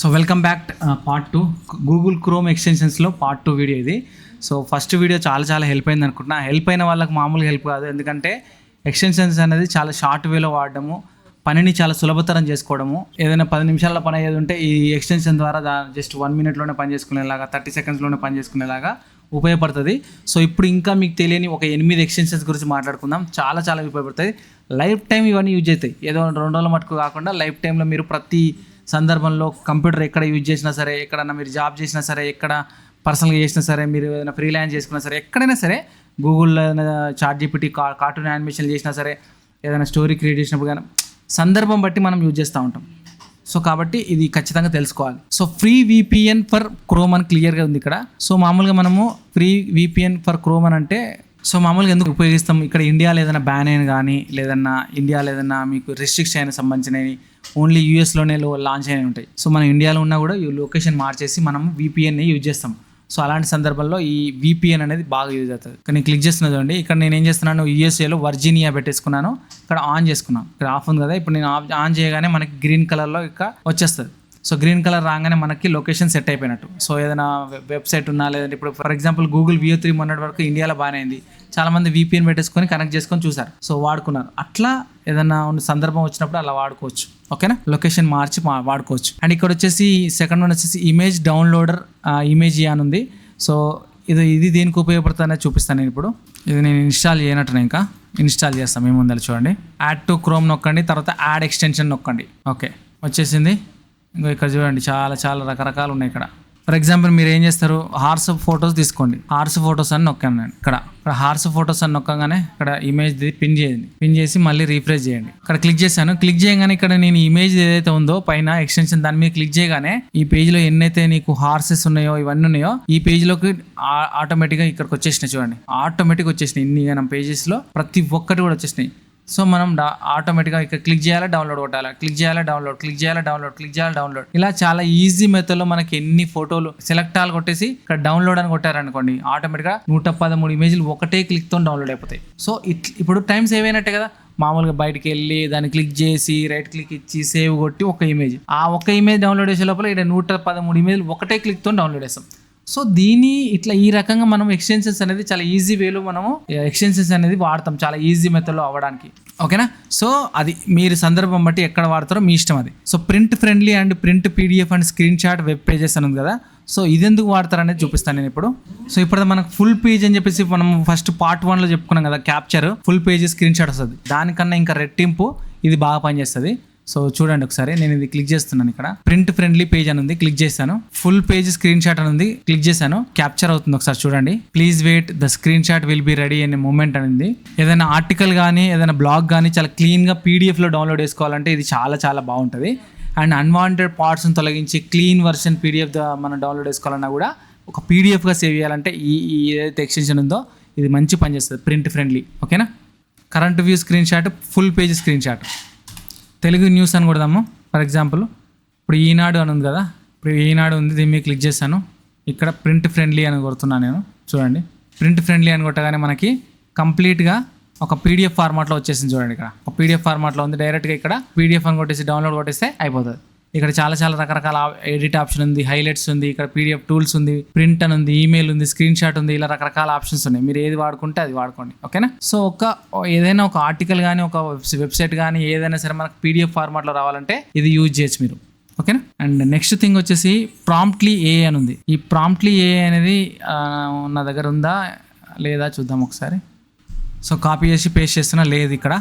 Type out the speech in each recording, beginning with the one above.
So welcome back part 2 Google Chrome ఎక్స్టెన్షన్స్లో part 2 video ఇది. So first video చాలా help అయింది అనుకుంటున్నా. హెల్ప్ అయిన వాళ్ళకి మామూలుగా హెల్ప్ కాదు, ఎందుకంటే ఎక్స్టెన్షన్స్ అనేది చాలా షార్ట్ వేలో వాడడము, పనిని చాలా సులభతరం చేసుకోవడము. ఏదైనా 10 నిమిషాల్లో పని అయ్యేది ఉంటే ఈ ఎక్స్టెన్షన్ ద్వారా జస్ట్ 1 మినిట్లోనే పని చేసుకునేలాగా, 30 సెకండ్స్లోనే పని చేసుకునేలాగా ఉపయోగపడుతుంది. సో ఇప్పుడు ఇంకా మీకు తెలియని ఒక 8 ఎక్స్టెన్షన్స్ గురించి మాట్లాడుకుందాం. చాలా ఉపయోగపడుతుంది. లైఫ్ టైం ఇవన్నీ యూజ్ అవుతాయి. ఏదో 2 రోజుల మటుకు కాకుండా లైఫ్ టైంలో మీరు ప్రతి సందర్భంలో కంప్యూటర్ ఎక్కడ యూజ్ చేసినా సరే, ఎక్కడన్నా మీరు జాబ్ చేసినా సరే, ఎక్కడ పర్సనల్గా చేసినా సరే, మీరు ఏదైనా ఫ్రీలాన్స్ చేసుకున్నా సరే, ఎక్కడైనా సరే, గూగుల్లో చాట్ జీపీటీ కార్టూన్ యానిమేషన్ చేసినా సరే, ఏదైనా స్టోరీ క్రియేట్ చేసినప్పుడు కానీ సందర్భం బట్టి మనం యూజ్ చేస్తూ ఉంటాం. సో కాబట్టి ఇది ఖచ్చితంగా తెలుసుకోవాలి. So free VPN for chrome అని క్లియర్గా ఉంది ఇక్కడ. సో మామూలుగా మనము ఫ్రీ విపిఎన్ ఫర్ క్రోమ్ అని అంటే సో మామూలుగా ఎందుకు ఉపయోగిస్తాం, ఇక్కడ ఇండియాలో ఏదైనా బ్యాన్ అయిన కానీ, లేదన్నా ఇండియాలో ఏదైనా మీకు రెస్ట్రిక్షన్ అయిన సంబంధించినవి ఓన్లీ యూఎస్లోనే లాంచ్ అయినవి ఉంటాయి. సో మనం ఇండియాలో ఉన్నా కూడా ఈ లొకేషన్ మార్చేసి మనం విపిఎన్ని యూజ్ చేస్తాం. సో అలాంటి సందర్భంలో ఈ విపిఎన్ అనేది బాగా యూజ్ అవుతుంది. ఇక్కడ నేను క్లిక్ చేస్తున్నది చూడండి. ఇక్కడ నేను ఏం చేస్తున్నాను, యూఎస్ఏలో వర్జీనియా పెట్టేసుకున్నాను, ఇక్కడ ఆన్ చేసుకున్నాను. ఇక్కడ ఆఫ్ ఉంది కదా, ఇప్పుడు నేను ఆన్ చేయగానే మనకి గ్రీన్ కలర్లో ఇక్కడ వచ్చేస్తుంది. సో గ్రీన్ కలర్ రాగానే మనకి లొకేషన్ సెట్ అయిపోయినట్టు. సో ఏదైనా వెబ్సైట్ ఉన్నా, లేదంటే ఇప్పుడు ఫర్ ఎగ్జాంపుల్ గూగుల్ VO3 మొన్నటి వరకు ఇండియాలో బాగానే అయింది. చాలామంది VPN పెట్టేసుకొని కనెక్ట్ చేసుకొని చూసారు, సో వాడుకున్నారు. అట్లా ఏదైనా సందర్భం వచ్చినప్పుడు అలా వాడుకోవచ్చు. ఓకేనా, లొకేషన్ మార్చి వాడుకోవచ్చు. అండ్ ఇక్కడ వచ్చేసి సెకండ్ వన్ వచ్చేసి ఇమేజ్ డౌన్లోడర్ ఇమేజ్ అని ఉంది. సో ఇది దేనికి ఉపయోగపడుతుంది అనేది చూపిస్తాను నేను ఇప్పుడు. ఇది నేను ఇన్స్టాల్ చేయనట్టున్నా, ఇంకా ఇన్స్టాల్ చేస్తాం. ఏముందని చూడండి, యాడ్ టు క్రోమ్ నొక్కండి, తర్వాత యాడ్ ఎక్స్టెన్షన్ నొక్కండి. ఓకే, వచ్చేసింది. ఇంకో ఇక్కడ చూడండి, చాలా రకరకాలు ఉన్నాయి ఇక్కడ. ఫర్ ఎగ్జాంపుల్ మీరు ఏం చేస్తారు, హార్స్ ఫొటోస్ తీసుకోండి. హార్స్ ఫొటోస్ అని నొక్కాను నేను. ఇక్కడ హార్స్ ఫొటోస్ అని నొక్కగానే ఇక్కడ ఇమేజ్ పిన్ చేయండి. పిన్ చేసి మళ్ళీ రీఫ్రెష్ చేయండి. ఇక్కడ క్లిక్ చేశాను. క్లిక్ చేయగానే ఇక్కడ నేను ఇమేజ్ ఏదైతే ఉందో పైన ఎక్స్టెన్షన్ దాని మీద క్లిక్ చేయగానే ఈ పేజ్లో ఎన్నైతే నీకు హార్సెస్ ఉన్నాయో, ఇవన్నీ ఉన్నాయో, ఈ పేజ్లోకి ఆటోమేటిక్గా ఇక్కడికి వచ్చేసినాయి. చూడండి, ఆటోమేటిక్గా వచ్చేసినాయి. ఇన్ని మనం పేజెస్లో ప్రతి ఒక్కటి కూడా వచ్చేసినాయి. సో మనం ఆటోమేటిక్గా ఇక్కడ క్లిక్ చేయాలి, డౌన్లోడ్ కొట్టాలి, క్లిక్ చేయాలి, డౌన్లోడ్, క్లిక్ చేయాలి, డౌన్లోడ్, క్లిక్ చేయాలి, డౌన్లోడ్. ఇలా చాలా ఈజీ మెథడ్లో మనకి ఎన్ని ఫోటోలు సెలెక్ట్ ఆల్ కొట్టేసి ఇక్కడ డౌన్లోడ్ అని కొట్టారనుకోండి, ఆటోమేటిక్గా 113 ఇమేజ్లు ఒకటే క్లిక్తో డౌన్లోడ్ అయిపోతాయి. సో ఇప్పుడు టైం సేవ్ అయినట్టే కదా. మామూలుగా బయటికి వెళ్ళి దాన్ని క్లిక్ చేసి రైట్ క్లిక్ ఇచ్చి సేవ్ కొట్టి ఒక ఇమేజ్, ఆ ఒక్క ఇమేజ్ డౌన్లోడ్ చేసే లోపల ఇక్కడ 113 ఇమేజ్లు ఒకటే క్లిక్తో డౌన్లోడ్ చేస్తాం. సో ఈ రకంగా మనం ఎక్స్టెన్షన్స్ అనేది చాలా ఈజీ వేలో మనము ఎక్స్టెన్షన్స్ అనేది వాడతాం, చాలా ఈజీ మెథడ్లో అవ్వడానికి. ఓకేనా, సో అది మీరు సందర్భం బట్టి ఎక్కడ వాడతారో మీ ఇష్టం అది. So print friendly and print PDF and screen shot web pages అని ఉంది కదా. సో ఇది ఎందుకు వాడతారు అనేది చూపిస్తాను నేను ఇప్పుడు. సో ఇప్పుడు మనకు ఫుల్ పేజ్ అని చెప్పేసి మనం ఫస్ట్ పార్ట్ 1లో చెప్పుకున్నాం కదా, capture full page screen shot వస్తుంది. దానికన్నా ఇంకా రెట్టింపు ఇది బాగా పనిచేస్తుంది. సో చూడండి ఒకసారి, నేను ఇది క్లిక్ చేస్తున్నాను. ఇక్కడ ప్రింట్ ఫ్రెండ్లీ పేజ్ అని ఉంది, క్లిక్ చేశాను. ఫుల్ పేజ్ స్క్రీన్ షాట్ అని ఉంది, క్లిక్ చేశాను. క్యాప్చర్ అవుతుంది, ఒకసారి చూడండి. Please wait, the screenshot will be ready అనే మూమెంట్ అనేది. ఏదైనా ఆర్టికల్ కానీ, ఏదైనా బ్లాగ్ కానీ చాలా క్లీన్గా PDFలో డౌన్లోడ్ చేసుకోవాలంటే ఇది చాలా బాగుంటుంది. అండ్ అన్వాంటెడ్ పార్ట్స్ని తొలగించి క్లీన్ వర్షన్ PDF మనం డౌన్లోడ్ చేసుకోవాలన్నా కూడా ఒక PDFగా సేవ్ చేయాలంటే ఈ ఏదైతే ఎక్స్టెన్షన్ ఉందో ఇది మంచి పని చేస్తుంది, ప్రింట్ ఫ్రెండ్లీ. ఓకేనా, current view screen shot, full page screen shot. Telugu news అని కొడదాము. ఫర్ ఎగ్జాంపుల్ ఇప్పుడు ఈనాడు అని ఉంది కదా, ఇప్పుడు ఈనాడు ఉంది, దీని మీద క్లిక్ చేశాను. ఇక్కడ ప్రింట్ ఫ్రెండ్లీ అని కొడుతున్నాను నేను. చూడండి, ప్రింట్ ఫ్రెండ్లీ అని కొట్టగానే మనకి కంప్లీట్గా ఒక PDF ఫార్మాట్లో వచ్చేసింది. చూడండి, ఇక్కడ ఒక PDF ఫార్మాట్లో ఉంది. డైరెక్ట్గా ఇక్కడ PDF అని కొట్టేసి డౌన్లోడ్ కొట్టేస్తే అయిపోతుంది. ఇక్కడ చాలా రకరకాల ఎడిట్ ఆప్షన్ ఉంది, హైలైట్స్ ఉంది, ఇక్కడ PDF టూల్స్ ఉంది, ప్రింట్ అని ఉంది, ఈమెయిల్ ఉంది, స్క్రీన్ షాట్ ఉంది. ఇలా రకరకాల ఆప్షన్స్ ఉన్నాయి. మీరు ఏది వాడుకుంటే అది వాడుకోండి. ఓకేనా, సో ఏదైనా ఒక ఆర్టికల్ కానీ, ఒక వెబ్సైట్ కానీ, ఏదైనా సరే మనకు PDF ఫార్మాట్లో రావాలంటే ఇది యూజ్ చేయొచ్చు మీరు. ఓకేనా, అండ్ నెక్స్ట్ థింగ్ వచ్చేసి ప్రాంప్ట్లీ AI అని ఉంది. ఈ ప్రాంప్ట్లీ AI అనేది నా దగ్గర ఉందా లేదా చూద్దాం ఒకసారి. సో కాపీ చేసి పేస్ట్ చేస్తున్నా, లేదు. ఇక్కడ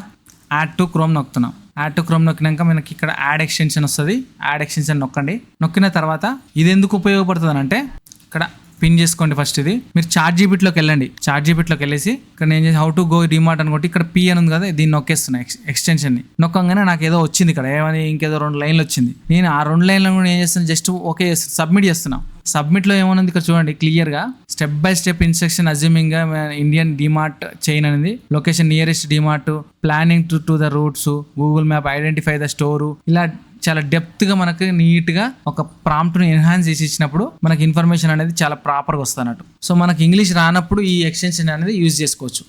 యాడ్ టు క్రోమ్ నొక్కుతున్నాం. యాడ్ టు క్రోమ్ నొక్కినాక మనకి ఇక్కడ యాడ్ ఎక్స్టెన్షన్ వస్తుంది. యాడ్ ఎక్స్టెన్షన్ నొక్కండి. నొక్కిన తర్వాత ఇది ఎందుకు ఉపయోగపడుతుంది అంటే, ఇక్కడ పిన్ చేసుకోండి. ఫస్ట్ ఇది మీరు చాట్ జీపీటీలోకి వెళ్ళండి. చాట్ జీపీటీలోకి వెళ్ళేసి ఇక్కడ నేను చేసి హౌ టు గో డిమార్ట్ అని కొట్టి ఇక్కడ P అని ఉంది కదా, దీన్ని నొక్కేస్తున్నా ఎక్స్టెన్షన్ని. నొక్కగానే నాకు ఏదో వచ్చింది, ఇక్కడ ఏమని ఇంకేదో 2 లైన్లు వచ్చింది. నేను ఆ 2 లైన్లను కూడా ఏం చేస్తాను, జస్ట్ ఓకే సబ్మిట్ చేస్తున్నా. సబ్మిట్లో ఏమన్నది ఇక్కడ చూడండి క్లియర్గా, step by step instruction assuming Indian DMart chain అనేది, location nearest DMart, planning to the routes, Google map, identify the store. ఇలా చాలా డెప్త్గా మనకి నీట్గా ఒక ప్రాంప్ట్ని ఎన్హాన్స్ చేసి ఇచ్చినప్పుడు మనకి ఇన్ఫర్మేషన్ అనేది చాలా ప్రాపర్గా వస్తున్నట్టు. సో మనకి ఇంగ్లీష్ రానప్పుడు ఈ ఎక్స్టెన్షన్ అనేది యూజ్ చేసుకోవచ్చు.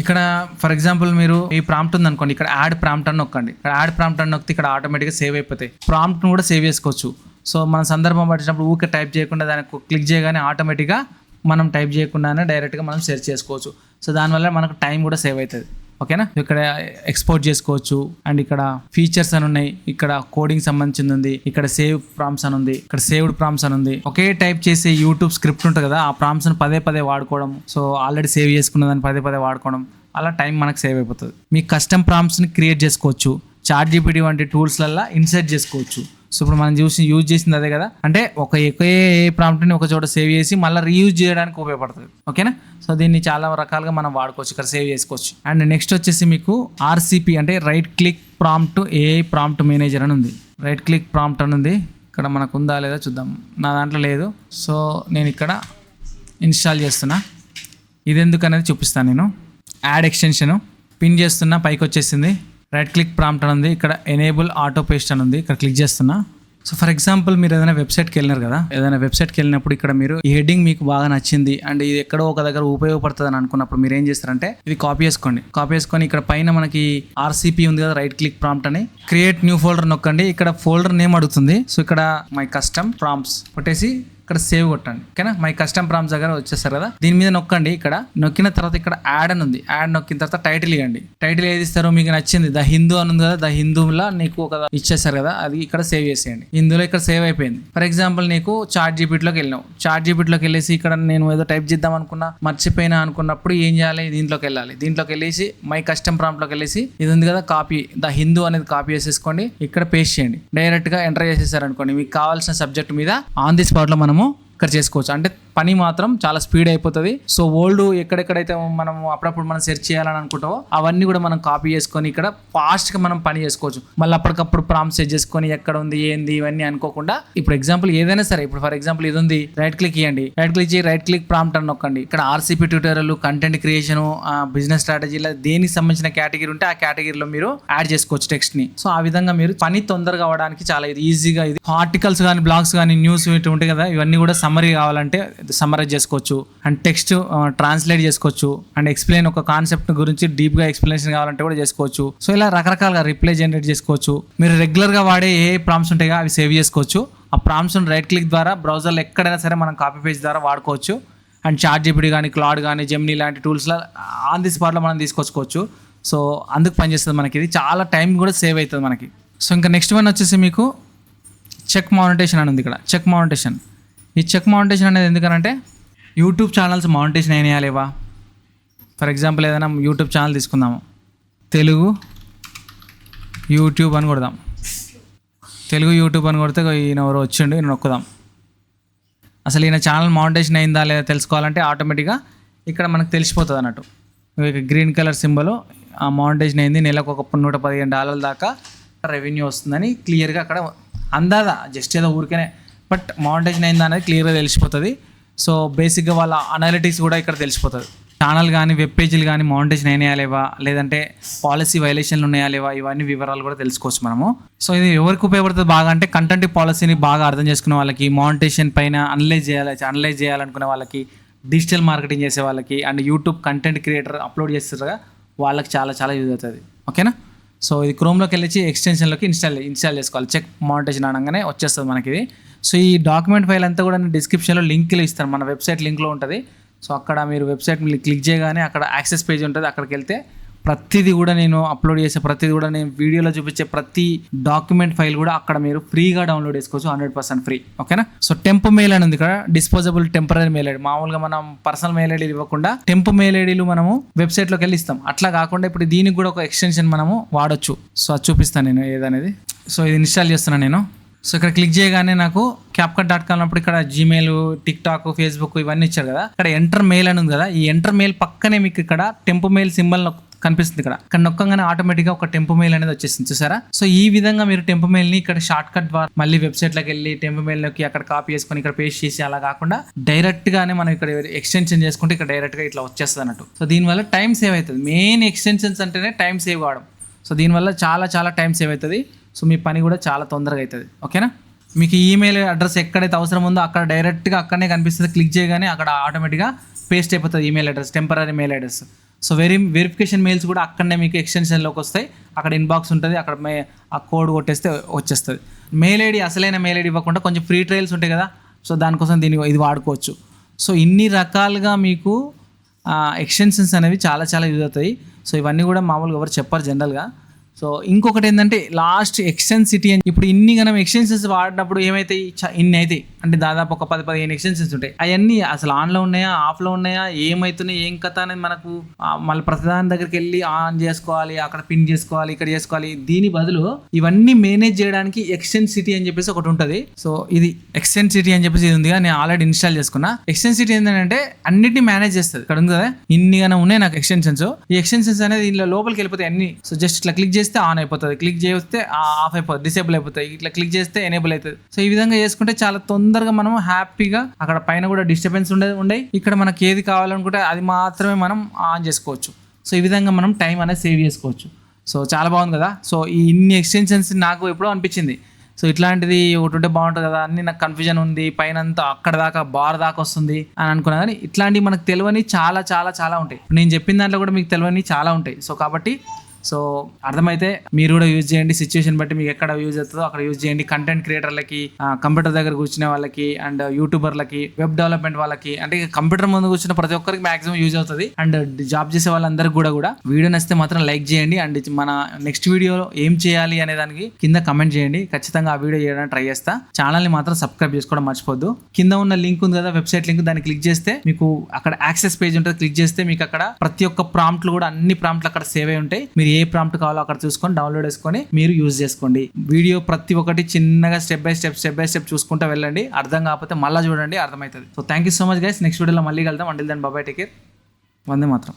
ఇక్కడ ఫర్ ఎగ్జాంపుల్ మీరు ఈ ప్రాంప్ట్ ఉంది అనుకోండి, ఇక్కడ యాడ్ ప్రాంప్ట్ అని నొక్కండి. ఇక్కడ యాడ్ ప్రాంప్ట్ అని నొక్కితే ఇక్కడ ఆటోమేటిక్గా సేవ్ అయిపోతాయి. ప్రాంప్ట్ను కూడా సేవ్ చేసుకోవచ్చు. సో మన సందర్భం పట్టినప్పుడు ఊరికే టైప్ చేయకుండా దానికి క్లిక్ చేయగానే ఆటోమేటిక్గా మనం టైప్ చేయకుండానే డైరెక్ట్గా మనం సెర్చ్ చేసుకోవచ్చు. సో దానివల్ల మనకు టైం కూడా సేవ్ అవుతుంది. ఓకేనా. ఇక్కడ ఎక్స్పోర్ట్ చేసుకోవచ్చు. అండ్ ఇక్కడ ఫీచర్స్ అని ఉన్నాయి, ఇక్కడ కోడింగ్ సంబంధించింది ఉంది, ఇక్కడ సేవ్ ప్రాంప్ట్స్ అని ఉంది, ఇక్కడ సేవ్డ్ ప్రాంప్ట్స్ అని ఉంది. ఒకే టైప్ చేసే యూట్యూబ్ స్క్రిప్ట్ ఉంటుంది కదా, ఆ ప్రాంప్ట్స్ ని పదే పదే వాడుకోవడం, సో ఆల్రెడీ సేవ్ చేసుకున్న దాన్ని పదే పదే వాడుకోవడం, అలా టైం మనకు సేవ్ అయిపోతుంది. మీ కస్టమ్ ప్రాంప్ట్స్ని క్రియేట్ చేసుకోవచ్చు. ChatGPT వంటి టూల్స్లల్లో ఇన్సర్ట్ చేసుకోవచ్చు. సో ఇప్పుడు మనం యూజ్ చేసింది అదే కదా, అంటే ఒకే ప్రాంప్ట్ని ఒక చోట సేవ్ చేసి మళ్ళీ రీయూజ్ చేయడానికి ఉపయోగపడుతుంది. ఓకేనా. సో దీన్ని చాలా రకాలుగా మనం వాడుకోవచ్చు, ఇక్కడ సేవ్ చేసుకోవచ్చు. అండ్ నెక్స్ట్ వచ్చేసి మీకు RCP అంటే right click prompt AI prompt manager అని ఉంది. రైట్ క్లిక్ ప్రాంప్ట్ అని ఉంది. ఇక్కడ మనకు ఉందా లేదా చూద్దాం. నా దాంట్లో లేదు. సో నేను ఇక్కడ ఇన్స్టాల్ చేస్తున్నా. ఇది ఎందుకు అనేది చూపిస్తాను. నేను యాడ్ ఎక్స్టెన్షన్ పిన్ చేస్తున్నా, పైకి వచ్చేసింది. రైట్ క్లిక్ ప్రాంప్ట్ అని ఉంది. ఇక్కడ ఎనేబుల్ ఆటో పేస్ట్ అని ఉంది. ఇక్కడ క్లిక్ చేస్తున్నా. సో ఫర్ ఎగ్జాంపుల్ మీరు ఏదైనా వెబ్సైట్కి వెళ్ళినారు కదా, ఏదైనా వెబ్సైట్కి వెళ్ళినప్పుడు ఇక్కడ మీరు ఈ హెడ్డింగ్ మీకు బాగా నచ్చింది అండ్ ఇది ఎక్కడో ఒక దగ్గర ఉపయోగపడుతుంది అని అనుకున్నప్పుడు మీరు ఏం చేస్తారంటే ఇది కాపీ చేసుకొని ఇక్కడ పైన మనకి RCP ఉంది కదా, రైట్ క్లిక్ ప్రాంప్ట్ అని, క్రియేట్ న్యూ ఫోల్డర్ నొక్కండి. ఇక్కడ ఫోల్డర్ నేమ్ అడుగుతుంది. సో ఇక్కడ మై కస్టమ్ ప్రాంప్ట్స్ కొట్టేసి ఇక్కడ సేవ్ కొట్టండి. ఓకేనా. మై కస్టమ్ ప్రాంప్ట్స్ దగ్గర వచ్చేస్తారు కదా, దీని మీద నొక్కండి. ఇక్కడ నొక్కిన తర్వాత ఇక్కడ యాడ్ అని ఉంది. యాడ్ నొక్కిన తర్వాత టైటిల్ ఇవ్వండి. టైటిల్ ఏది ఇస్తారో మీకు నచ్చింది. ద హిందూ అని ఉంది కదా, ద హిందూలో నీకు ఒక ఇచ్చేస్తారు కదా, అది ఇక్కడ సేవ్ చేసేయండి. ఇందులో ఇక్కడ సేవ్ అయిపోయింది. ఫర్ ఎగ్జాంపుల్ నీకు ChatGPTలోకి వెళ్ళినావు. ChatGPTలోకి వెళ్ళేసి ఇక్కడ నేను ఏదో టైప్ చేద్దాం అనుకున్నా, మర్చిపోయినా అనుకున్నప్పుడు ఏం చేయాలి, దీంట్లోకి వెళ్ళాలి. దీంట్లోకి వెళ్ళేసి మై కస్టమ్ ప్రాంప్ట్లోకి వెళ్ళేసి ఇది ఉంది కదా, కాపీ ద హిందూ అనేది కాపీ చేసేసుకోండి. ఇక్కడ పేస్ట్ చేయండి. డైరెక్ట్ గా ఎంటర్ చేసేసారు అనుకోండి, మీకు కావాల్సిన సబ్జెక్ట్ మీద ఆన్ ది స్పాట్ లో మనము ఇక్కడ చేసుకోవచ్చు. అంటే పని మాత్రం చాలా స్పీడ్ అయిపోతుంది. సో ఓల్డ్ ఎక్కడెక్కడైతే మనం అప్పుడప్పుడు మనం సెర్చ్ చేయాలని అనుకుంటామో అవన్నీ కూడా మనం కాపీ చేసుకొని ఇక్కడ ఫాస్ట్గా మనం పని చేసుకోవచ్చు. మళ్ళీ అప్పటికప్పుడు ప్రాంప్ట్ సెట్ చేసుకొని ఎక్కడ ఉంది ఏంది ఇవన్నీ అనుకోకుండా, ఇప్పుడు ఎగ్జాంపుల్ ఏదైనా సరే, ఇప్పుడు ఫర్ ఎగ్జాంపుల్ ఇది ఉంది, రైట్ క్లిక్ ఇవ్వండి. రైట్ క్లిక్ ప్రాంప్ట్ అని నొక్కండి. ఇక్కడ RCP tutorial, content creation, business స్ట్రాటజీలో దేనికి సంబంధించిన కేటగిరీ ఉంటే ఆ కేటగిరీలో మీరు యాడ్ చేసుకోవచ్చు టెక్స్ట్ ని. సో ఆ విధంగా మీరు పని తొందరగా అవడానికి చాలా ఈజీగా, ఇది ఆర్టికల్స్ కానీ బ్లాగ్స్ కానీ న్యూస్ ఉంటాయి కదా, ఇవన్నీ కూడా సమ్మరీ కావాలంటే సమ్మరైజ్ చేసుకోవచ్చు. అండ్ టెక్స్ట్ ట్రాన్స్లేట్ చేసుకోవచ్చు. అండ్ ఎక్స్ప్లెయిన్, ఒక కాన్సెప్ట్ గురించి డీప్ గా ఎక్స్ప్లెనేషన్ కావాలంటే కూడా చేసుకోవచ్చు. సో ఇలా రకరకాలుగా రిప్లై జనరేట్ చేసుకోవచ్చు. మీరు రెగ్యులర్ గా వాడే ఏ ప్రాంప్ట్స్ ఉంటాయో అవి సేవ్ చేసుకోవచ్చు. ఆ ప్రాంప్ట్స్ రైట్ క్లిక్ ద్వారా బ్రౌజర్లో ఎక్కడైనా సరే మనం కాపీ పేస్ట్ ద్వారా వాడుకోవచ్చు. అండ్ ChatGPT కానీ, క్లాడ్ కానీ, జెమినీ లాంటి టూల్స్లో ఆన్ ది స్పాట్లో మనం తీసుకొచ్చుకోవచ్చు. సో అందుకు పనిచేస్తుంది మనకి. ఇది చాలా టైం కూడా సేవ్ అవుతుంది మనకి. సో ఇంకా నెక్స్ట్ వన్ వచ్చేసి మీకు చెక్ మానిటేషన్ అని ఉంది. ఇక్కడ చెక్ మానిటేషన్. ఈ చెక్ మానిటేషన్ అనేది ఎందుకనంటే యూట్యూబ్ ఛానల్స్ మానిటేషన్ అయినాయా లేవా. ఫర్ ఎగ్జాంపుల్ ఏదైనా యూట్యూబ్ ఛానల్ తీసుకుందాము, తెలుగు యూట్యూబ్ అని కొడదాం. తెలుగు యూట్యూబ్ అని కొడితే ఈయన ఎవరు వచ్చిండు, ఈయన నొక్కుదాం. అసలు ఈయన ఛానల్ మానిటేషన్ అయిందా లేదా తెలుసుకోవాలంటే ఆటోమేటిక్గా ఇక్కడ మనకు తెలిసిపోతుంది అన్నట్టు. గ్రీన్ కలర్ సింబల్ ఆ మానిటేషన్ అయింది, నెలకు ఒక $115 దాకా రెవెన్యూ వస్తుందని క్లియర్గా అక్కడ అందాదా, జస్ట్ ఏదో ఊరికనే, బట్ మానిటైజేషన్ అయిందా అనేది క్లియర్గా తెలిసిపోతుంది. సో బేసిక్గా వాళ్ళ అనాలిటిక్స్ కూడా ఇక్కడ తెలిసిపోతుంది. ఛానల్ కానీ, వెబ్ పేజీలు కానీ మానిటైజేషన్ అయినాయా లేవా, లేదంటే పాలసీ వైలేషన్లు ఉన్నాయా లేవా, ఇవన్నీ వివరాలు కూడా తెలుసుకోవచ్చు మనము. సో ఇది ఎవరికి ఉపయోగపడుతుంది బాగా అంటే కంటెంట్ పాలసీని బాగా అర్థం చేసుకునే వాళ్ళకి, మానిటైజేషన్ పైన అనలైజ్ చేయాలనుకునే వాళ్ళకి, డిజిటల్ మార్కెటింగ్ చేసే వాళ్ళకి, and YouTube content creator upload చేస్తారుగా వాళ్ళకి చాలా చాలా యూజ్ అవుతుంది. ఓకేనా. సో ఇది క్రోమ్లోకి వెళ్ళి ఎక్స్టెన్షన్లోకి ఇన్స్టాల్ చేసుకోవాలి. చెక్ మానిటైజేషన్ అనగానే వచ్చేస్తుంది మనకి ఇది. సో ఈ డాక్యుమెంట్ ఫైల్ అంతా కూడా నేను డిస్క్రిప్షన్లో లింక్లు ఇస్తాను, మన వెబ్సైట్ లింక్లో ఉంటుంది. సో అక్కడ మీరు వెబ్సైట్ క్లిక్ చేయగానే అక్కడ యాక్సెస్ పేజ్ ఉంటుంది. అక్కడికి వెళ్తే ప్రతిదీ కూడా నేను అప్లోడ్ చేసే ప్రతిదీ కూడా నేను వీడియోలో చూపించే ప్రతి డాక్యుమెంట్ ఫైల్ కూడా అక్కడ మీరు ఫ్రీగా డౌన్లోడ్ చేసుకోవచ్చు, 100% ఫ్రీ. ఓకేనా. సో టెంప్ మెయిల్ అని ఉంది ఇక్కడ, డిస్పోజబుల్ టెంపరీ మెయిల్ ఐడి. మామూలుగా మనం పర్సనల్ మెయిల్ ఐడీలు ఇవ్వకుండా టెంప్ మెయిల్ ఐడీలు మనము వెబ్సైట్లోకి వెళ్ళి ఇస్తాం. అట్లా కాకుండా ఇప్పుడు దీనికి కూడా ఒక ఎక్స్టెన్షన్ మనము వాడొచ్చు. సో అది చూపిస్తాను నేను ఏదనేది. సో ఇది ఇన్స్టాల్ చేస్తున్నాను నేను. సో ఇక్కడ క్లిక్ చేయగానే నాకు CapCut.com అన్నప్పుడు ఇక్కడ Gmail, TikTok, Facebook ఇవన్నీ ఇచ్చారు కదా, ఇక్కడ ఎంటర్ మెయిల్ అని ఉంది కదా, ఈ ఎంటర్ మెయిల్ పక్కనే మీకు ఇక్కడ టెంప్ మెయిల్ సింబల్ కనిపిస్తుంది. ఇక్కడ నొక్కగానే ఆటోమేటిక్గా ఒక టెంప్ మెయిల్ అనేది వచ్చేసింది, చూసారా. సో ఈ విధంగా మీరు టెంప్ మెయిల్ని ఇక్కడ షార్ట్ కట్ ద్వారా మళ్ళీ వెబ్సైట్లోకి వెళ్ళి టెంప్ మెయిల్లోకి అక్కడ కాపీ చేసుకొని ఇక్కడ పేస్ట్ చేసి అలా కాకుండా డైరెక్ట్గానే మనం ఇక్కడ ఎక్స్టెన్షన్ చేసుకుంటే ఇక్కడ డైరెక్ట్గా ఇట్లా వచ్చేస్తుంది అన్నట్టు. సో దీనివల్ల టైం సేవ్ అవుతుంది. మెయిన్ ఎక్స్టెన్షన్స్ అంటేనే టైం సేవ్ కావడం. సో దీనివల్ల చాలా చాలా టైం సేవ్ అవుతుంది. సో మీ పని కూడా చాలా తొందరగా అవుతుంది. ఓకేనా. మీకు ఈమెయిల్ అడ్రస్ ఎక్కడైతే అవసరం ఉందో అక్కడ డైరెక్ట్గా అక్కడనే కనిపిస్తుంది. క్లిక్ చేయగానే అక్కడ ఆటోమేటిక్గా పేస్ట్ అయిపోతుంది email address, temporary mail address. So verification mails కూడా అక్కడనే మీకు ఎక్స్టెన్షన్లోకి వస్తాయి. అక్కడ ఇన్బాక్స్ ఉంటుంది, అక్కడ ఆ కోడ్ కొట్టేస్తే వచ్చేస్తుంది. మెయిల్ ఐడి అసలైన మెయిల్ ఐడి ఇవ్వకుండా కొంచెం ఫ్రీ ట్రయల్స్ ఉంటాయి కదా, సో దానికోసం ఇది వాడుకోవచ్చు. సో ఇన్ని రకాలుగా మీకు ఎక్స్టెన్షన్స్ అనేవి చాలా చాలా యూజ్ అవుతాయి. సో ఇవన్నీ కూడా మామూలుగా ఎవరు చెప్పరు జనరల్గా. సో ఇంకొకటి ఏంటంటే లాస్ట్ ఎక్స్టెన్సిటీ అని, ఇప్పుడు ఇన్ని మనం ఎక్స్టెన్షన్స్ వాడినప్పుడు ఏమైతాయి, ఇన్ని అవుతాయి అంటే దాదాపు ఒక 10-15 ఎక్స్టెన్షన్స్ ఉంటాయి. అవన్నీ అసలు ఆన్లో ఉన్నాయా ఆఫ్లో ఉన్నాయా, ఏమవుతున్నాయి ఏం కథ అనేది మనకు మళ్ళీ ప్రతిదాని దగ్గరికి వెళ్ళి ఆన్ చేసుకోవాలి, అక్కడ పిన్ చేసుకోవాలి, ఇక్కడ చేసుకోవాలి. దీని బదులు ఇవన్నీ మేనేజ్ చేయడానికి ఎక్స్టెన్సిటీ అని చెప్పేసి ఒకటి ఉంటుంది. సో ఇది ఎక్స్టెన్సిటీ అని చెప్పేసి ఇది ఉంది, నేను ఆల్రెడీ ఇన్స్టాల్ చేసుకున్నా. ఎక్స్టెన్సిటీ ఏంటంటే అన్నిటిని మేనేజ్ చేస్తుంది. ఇక్కడ ఉంది కదా ఇన్నిగానే ఉన్నాయి నాకు ఎక్స్టెన్షన్స్. ఈ ఎక్స్టెన్షన్స్ అనేది దీనిలో లోపలికి వెళ్ళిపోతాయి అన్ని. సో జస్ట్ ఇట్లా క్లిక్ చేస్తే ఆన్ అయిపోతుంది, క్లిక్ చేస్తే ఆఫ్ అయిపోతుంది, డిసేబుల్ అయిపోతాయి, ఇట్లా క్లిక్ చేస్తే ఎనేబుల్ అవుతుంది. సో ఈ విధంగా చేసుకుంటే చాలా తొందరగా మనం హ్యాపీగా అక్కడ పైన కూడా డిస్టర్బెన్స్ ఉండయి, ఇక్కడ మనకి ఏది కావాలనుకుంటే అది మాత్రమే మనం ఆన్ చేసుకోవచ్చు. సో ఈ విధంగా మనం టైం అనేది సేవ్ చేసుకోవచ్చు. సో చాలా బాగుంది కదా. సో ఈ ఇన్ని ఎక్స్టెన్షన్స్ నాకు ఎప్పుడో అనిపించింది, సో ఇట్లాంటిది ఒకటి ఉంటే బాగుంటుంది కదా అని నాకు కన్ఫ్యూజన్ ఉంది. పైన అంతా అక్కడ దాకా బార్ దాకా వస్తుంది అని అనుకున్నా, కానీ ఇట్లాంటివి మనకు తెలియని చాలా చాలా చాలా ఉంటాయి. నేను చెప్పిన దాంట్లో కూడా మీకు తెలియని చాలా ఉంటాయి. సో కాబట్టి సో అర్థమైతే మీరు కూడా యూజ్ చేయండి. సిచ్యువేషన్ బట్టి మీకు ఎక్కడ యూజ్ అవుతుందో అక్కడ యూజ్ చేయండి. కంటెంట్ క్రియేటర్లకి, కంప్యూటర్ దగ్గర కూర్చునే వాళ్ళకి, అండ్ యూట్యూబర్లకి, వెబ్ డెవలప్మెంట్ వాళ్ళకి, అంటే కంప్యూటర్ ముందు కూర్చున్న ప్రతి ఒక్కరికి మాక్సిమం యూజ్ అవుతుంది. అండ్ జాబ్ చేసే వాళ్ళందరికీ కూడా వీడియో నచ్చితే మాత్రం లైక్ చేయండి. అండ్ మన నెక్స్ట్ వీడియోలో ఏం చేయాలి అనే దానికి కింద కమెంట్ చేయండి. ఖచ్చితంగా ఆ వీడియో చేయడానికి ట్రై చేస్తా. ఛానల్ని మాత్రం సబ్స్క్రైబ్ చేసుకోవడం మర్చిపోద్దు. కింద ఉన్న లింక్ ఉంది కదా, వెబ్సైట్ లింక్, దాన్ని క్లిక్ చేస్తే మీకు అక్కడ యాక్సెస్ పేజ్ ఉంటుంది. క్లిక్ చేస్తే మీకు అక్కడ ప్రతి ఒక్క ప్రాంప్ట్లు కూడా అన్ని ప్రాంప్ట్లు అక్కడ సేవ్ అయి ఉంటాయి. మీరు ఏ ప్రాంప్ట్ కావాలో అక్కడ చూసుకొని డౌన్లోడ్ చేసుకొని మీరు యూజ్ చేసుకోండి. వీడియో ప్రతి ఒక్కటి చిన్నగా స్టెప్ బై స్టెప్ చూసుకుంటూ వెళ్ళండి. అర్థం కాకపోతే మళ్ళీ చూడండి, అర్థమవుతుంది. So thank you so much guys. Next వీడియోలో మళ్ళీ కలుద్దాం. Until then bye bye, take care. వందే మాత్రం.